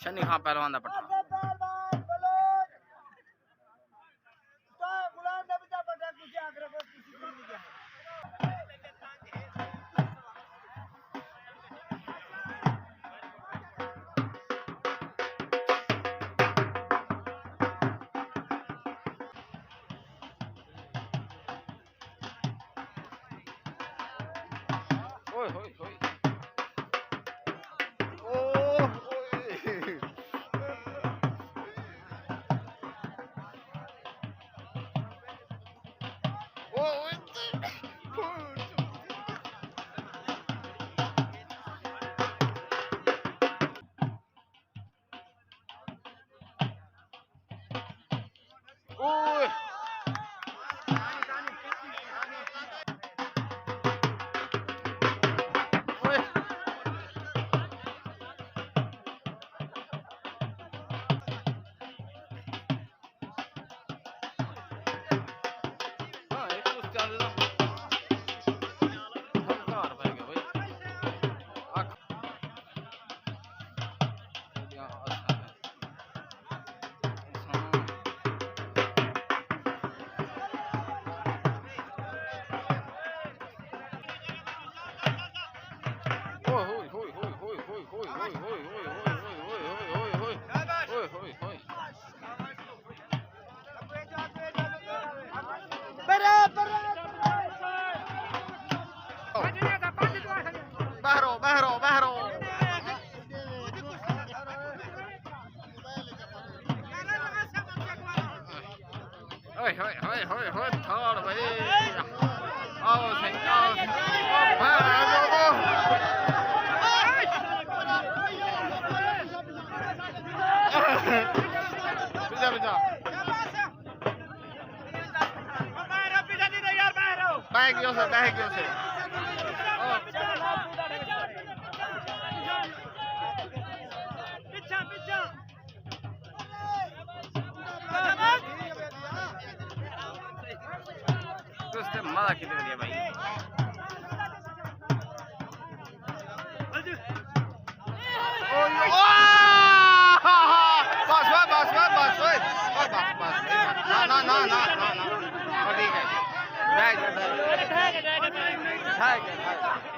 शनी खां पहलवान दा पट्टा ओए होए होए थोड़ भाई आओ सही आओ बिजा बिजा बैग गयो से पीछा पीछा उसने मजा कितने दिया भाई बस ना ठीक है